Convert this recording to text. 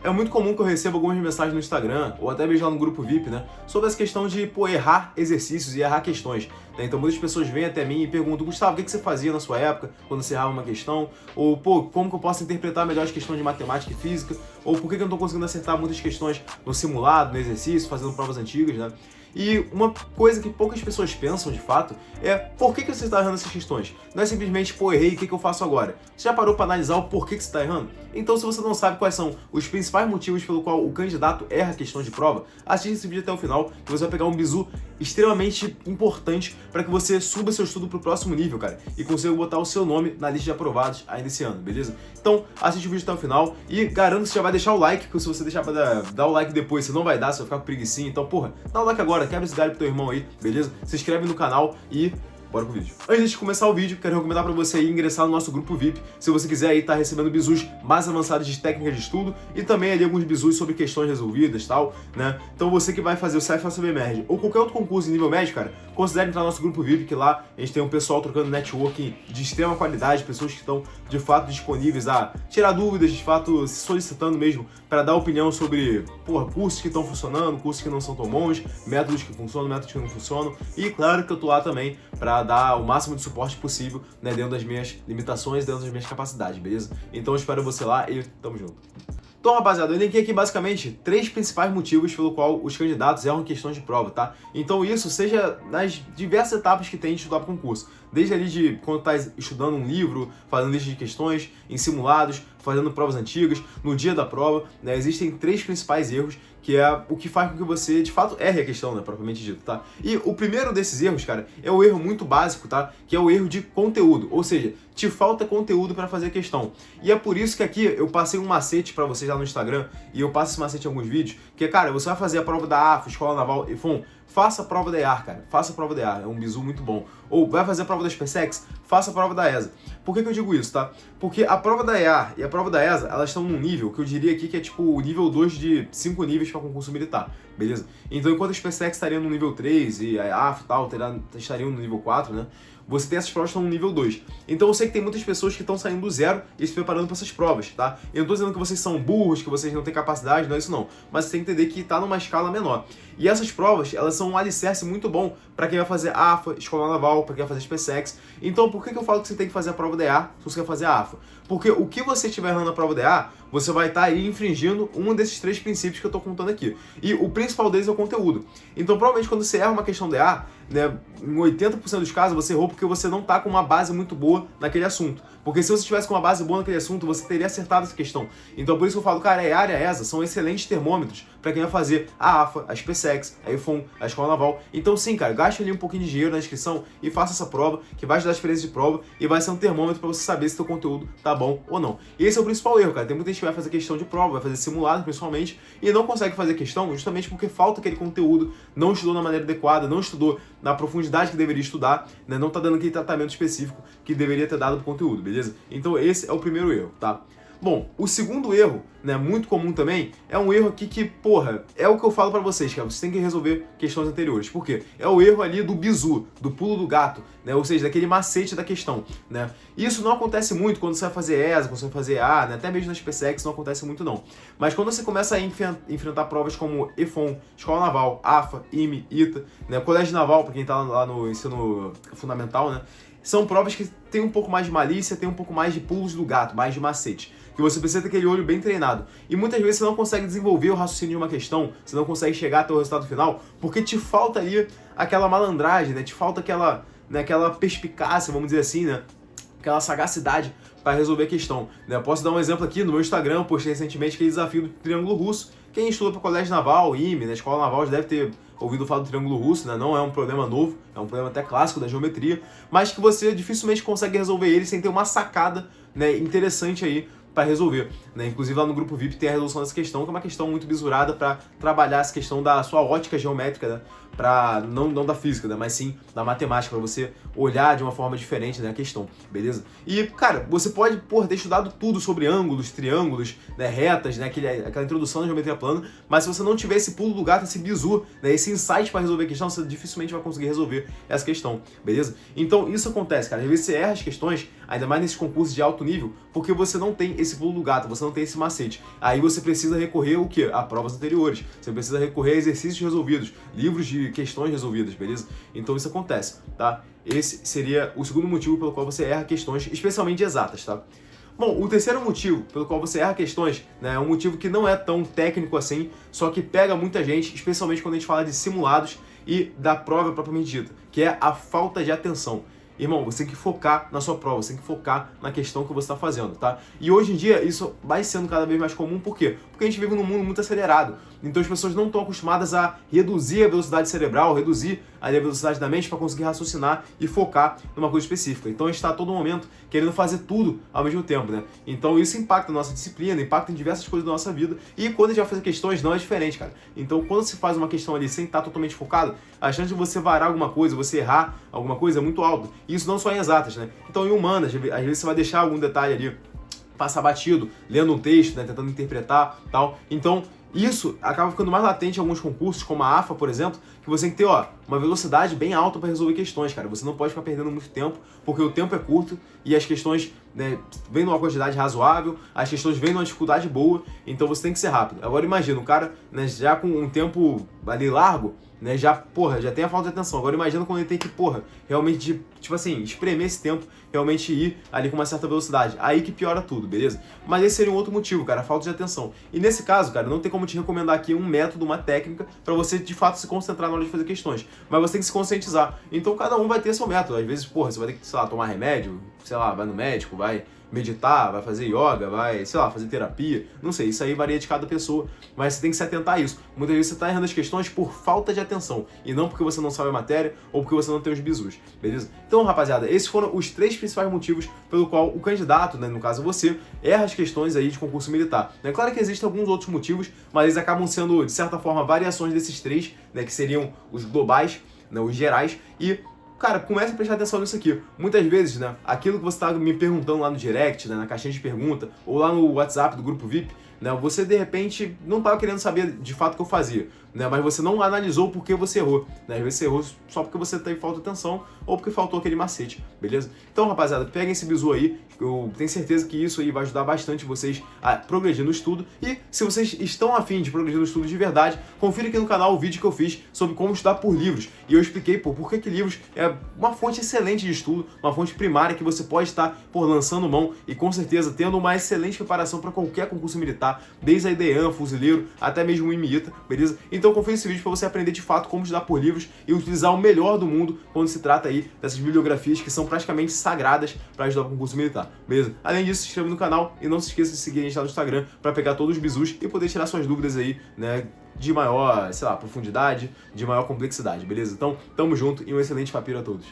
é muito comum que eu receba algumas mensagens no Instagram, ou até mesmo lá no grupo VIP, né, sobre essa questão de, errar exercícios e errar questões, né? Então muitas pessoas vêm até mim e perguntam: Gustavo, o que você fazia na sua época quando você errava uma questão? Ou, como que eu posso interpretar melhor as questões de matemática e física? Ou por que eu não estou conseguindo acertar muitas questões no simulado, no exercício, fazendo provas antigas, né? E uma coisa que poucas pessoas pensam, de fato, é por que você está errando essas questões. Não é simplesmente, errei, o que eu faço agora? Você já parou para analisar o porquê que você está errando? Então, se você não sabe quais são os principais motivos pelo qual o candidato erra questão de prova, assista esse vídeo até o final, que você vai pegar um bizu extremamente importante para que você suba seu estudo para o próximo nível, cara, e consiga botar o seu nome na lista de aprovados ainda esse ano, beleza? Então, assiste o vídeo até o final e garanto que você já vai deixar o like, porque se você deixar para dar o like depois, você não vai dar, você vai ficar com preguicinha. Então, dá o like agora, quebra esse galho pro teu irmão aí, beleza? Se inscreve no canal e bora pro vídeo. Antes de começar o vídeo, quero recomendar para você aí ingressar no nosso grupo VIP, se você quiser aí estar recebendo bizus mais avançados de técnicas de estudo e também ali alguns bizus sobre questões resolvidas e tal, né? Então você que vai fazer o CFA Merge ou qualquer outro concurso em nível médio, cara, considere entrar no nosso grupo VIP, que lá a gente tem um pessoal trocando networking de extrema qualidade, pessoas que estão de fato disponíveis a tirar dúvidas, de fato se solicitando mesmo para dar opinião sobre, cursos que estão funcionando, cursos que não são tão bons, métodos que funcionam, métodos que não funcionam. E claro que eu tô lá também para dar o máximo de suporte possível, né, dentro das minhas limitações, dentro das minhas capacidades, beleza? Então eu espero você lá e tamo junto. Então, rapaziada, eu elenquei aqui basicamente 3 principais motivos pelo qual os candidatos erram questões de prova, tá? Então isso seja nas diversas etapas que tem de estudar para concurso. Desde ali de quando tá estudando um livro, fazendo lista de questões, em simulados, fazendo provas antigas, no dia da prova, né? Existem 3 principais erros que é o que faz com que você, de fato, erre a questão, né, propriamente dito, tá? E o primeiro desses erros, cara, é o erro muito básico, tá? Que é o erro de conteúdo, ou seja, te falta conteúdo para fazer a questão. E é por isso que aqui eu passei um macete para vocês lá no Instagram, e eu passo esse macete em alguns vídeos, que é, cara, você vai fazer a prova da AFA, Escola Naval EFON, faça a prova da EAR, cara, faça a prova da EAR, é um bizu muito bom. Ou vai fazer a prova da SpaceX, faça a prova da ESA. Por que eu digo isso, tá? Porque a prova da EAR e a prova da ESA, elas estão num nível que eu diria aqui que é tipo o nível 2 de 5 níveis para concurso militar, beleza? Então, enquanto a SpaceX estaria no nível 3 e a AF e tal estariam no nível 4, né? Você tem essas provas que estão no nível 2. Então eu sei que tem muitas pessoas que estão saindo do zero e se preparando para essas provas, tá? Eu não tô dizendo que vocês são burros, que vocês não têm capacidade, não é isso não. Mas você tem que entender que tá numa escala menor. E essas provas, elas são um alicerce muito bom para quem vai fazer AFA, Escola Naval, para quem vai fazer SpaceX. Então por que eu falo que você tem que fazer a prova da EAR se você quer fazer a AFA? Porque o que você estiver errando na prova da EAR, você vai estar aí infringindo um desses 3 princípios que eu tô contando aqui. E o principal deles é o conteúdo. Então provavelmente quando você erra uma questão da EAR, né, em 80% dos casos você errou porque você não tá com uma base muito boa naquele assunto. Porque se você tivesse com uma base boa naquele assunto, você teria acertado essa questão. Então por isso que eu falo, cara, a EAR e a ESA são excelentes termômetros para quem vai fazer a AFA, a SpaceX, a EFON, a Escola Naval. Então sim, cara, gaste ali um pouquinho de dinheiro na inscrição e faça essa prova, que vai te dar experiência de prova e vai ser um termômetro para você saber se teu conteúdo tá bom ou não. E esse é o principal erro, cara. Tem muita gente que vai fazer questão de prova, vai fazer simulado principalmente, e não consegue fazer questão justamente porque falta aquele conteúdo, não estudou da maneira adequada, não estudou na profundidade que deveria estudar, né? Não tá dando aquele tratamento específico que deveria ter dado pro conteúdo, beleza? Então esse é o primeiro erro, tá? Bom, o segundo erro, né, muito comum também, é um erro aqui que, é o que eu falo pra vocês, cara, vocês têm que resolver questões anteriores. Por quê? É o erro ali do bizu, do pulo do gato, né, ou seja, daquele macete da questão, né. Isso não acontece muito quando você vai fazer ESA, quando você vai fazer A, né, até mesmo na SpaceX não acontece muito não. Mas quando você começa a enfrentar provas como EFON, Escola Naval, AFA, IME, ITA, né, Colégio Naval, pra quem tá lá no ensino fundamental, né, são provas que tem um pouco mais de malícia, tem um pouco mais de pulos do gato, mais de macete. Que você precisa ter aquele olho bem treinado. E muitas vezes você não consegue desenvolver o raciocínio de uma questão, você não consegue chegar até o resultado final, porque te falta ali aquela malandragem, né? Te falta aquela, né, aquela perspicácia, vamos dizer assim, né? Aquela sagacidade para resolver a questão. Né? Eu posso dar um exemplo aqui no meu Instagram, eu postei recentemente aquele desafio do Triângulo Russo. Quem estuda para o Colégio Naval, IME, na Escola Naval, já deve ter ouvido falar do Triângulo Russo, né? Não é um problema novo, é um problema até clássico da geometria, mas que você dificilmente consegue resolver ele sem ter uma sacada, né, interessante aí para resolver, né? Inclusive lá no grupo VIP tem a resolução dessa questão, que é uma questão muito bisurada para trabalhar essa questão da sua ótica geométrica, né? Para não da física, né? Mas sim da matemática, para você olhar de uma forma diferente, né, a questão, beleza? E, cara, você pode, ter estudado tudo sobre ângulos, triângulos, né, retas, né, aquela introdução da geometria plana, mas se você não tiver esse pulo do gato, esse bizu, né, esse insight para resolver a questão, você dificilmente vai conseguir resolver essa questão, beleza? Então isso acontece, cara, às vezes você erra as questões, ainda mais nesses concursos de alto nível, porque você não tem esse pulo do gato, você não tem esse macete. Aí você precisa recorrer o quê? A provas anteriores. Você precisa recorrer a exercícios resolvidos, livros de questões resolvidas, beleza? Então isso acontece, tá? Esse seria o segundo motivo pelo qual você erra questões, especialmente exatas, tá? Bom, o terceiro motivo pelo qual você erra questões, né, é um motivo que não é tão técnico assim, só que pega muita gente, especialmente quando a gente fala de simulados e da prova propriamente dita, que é a falta de atenção. Irmão, você tem que focar na sua prova, você tem que focar na questão que você está fazendo, tá? E hoje em dia isso vai sendo cada vez mais comum, por quê? Porque a gente vive num mundo muito acelerado, então as pessoas não estão acostumadas a reduzir a velocidade cerebral, reduzir a velocidade da mente para conseguir raciocinar e focar numa coisa específica. Então a gente está a todo momento querendo fazer tudo ao mesmo tempo, né? Então isso impacta a nossa disciplina, impacta em diversas coisas da nossa vida, e quando a gente vai fazer questões não é diferente, cara. Então quando se faz uma questão ali sem estar totalmente focado, a chance de você varar alguma coisa, você errar alguma coisa é muito alta. E isso não só em exatas, né? Então em humanas, às vezes você vai deixar algum detalhe ali passar batido, lendo um texto, né, tentando interpretar, tal. Então isso acaba ficando mais latente em alguns concursos, como a AFA, por exemplo, que você tem que ter, uma velocidade bem alta para resolver questões, cara. Você não pode ficar perdendo muito tempo, porque o tempo é curto e as questões, né, vêm numa quantidade razoável, as questões vêm numa dificuldade boa, então você tem que ser rápido. Agora imagina, o cara, né, já com um tempo ali largo, né, já tem a falta de atenção. Agora imagina quando ele tem que, realmente, tipo assim, espremer esse tempo, realmente ir ali com uma certa velocidade. Aí que piora tudo, beleza? Mas esse seria um outro motivo, cara, a falta de atenção. E nesse caso, cara, não tem como te recomendar aqui um método, uma técnica, pra você, de fato, se concentrar na hora de fazer questões. Mas você tem que se conscientizar. Então cada um vai ter seu método. Às vezes, você vai ter que, sei lá, tomar remédio, sei lá, vai no médico, vai meditar, vai fazer yoga, vai, sei lá, fazer terapia, não sei, isso aí varia de cada pessoa, mas você tem que se atentar a isso. Muitas vezes você está errando as questões por falta de atenção, e não porque você não sabe a matéria ou porque você não tem os bizus, beleza? Então, rapaziada, esses foram os 3 principais motivos pelo qual o candidato, né, no caso você, erra as questões aí de concurso militar. É claro que existem alguns outros motivos, mas eles acabam sendo, de certa forma, variações desses 3, né, que seriam os globais, né, os gerais, e cara, comece a prestar atenção nisso aqui. Muitas vezes, né, aquilo que você está me perguntando lá no direct, né, na caixinha de pergunta, ou lá no WhatsApp do grupo VIP, né, você de repente não estava querendo saber de fato o que eu fazia, né, mas você não analisou por que você errou, né, às vezes você errou só porque você teve falta de atenção ou porque faltou aquele macete, beleza? Então, rapaziada, peguem esse bizu aí, eu tenho certeza que isso aí vai ajudar bastante vocês a progredir no estudo, e se vocês estão afim de progredir no estudo de verdade, confira aqui no canal o vídeo que eu fiz sobre como estudar por livros, e eu expliquei por que livros é uma fonte excelente de estudo, uma fonte primária que você pode estar lançando mão e com certeza tendo uma excelente preparação para qualquer concurso militar, desde a IDEAN, Fuzileiro, até mesmo o IMITA, beleza? Então confira esse vídeo para você aprender de fato como estudar por livros e utilizar o melhor do mundo quando se trata aí dessas bibliografias que são praticamente sagradas para ajudar o concurso militar, beleza? Além disso, se inscreva no canal e não se esqueça de seguir a gente lá no Instagram para pegar todos os bizus e poder tirar suas dúvidas aí, né, de maior, sei lá, profundidade, de maior complexidade, beleza? Então, tamo junto e um excelente papiro a todos.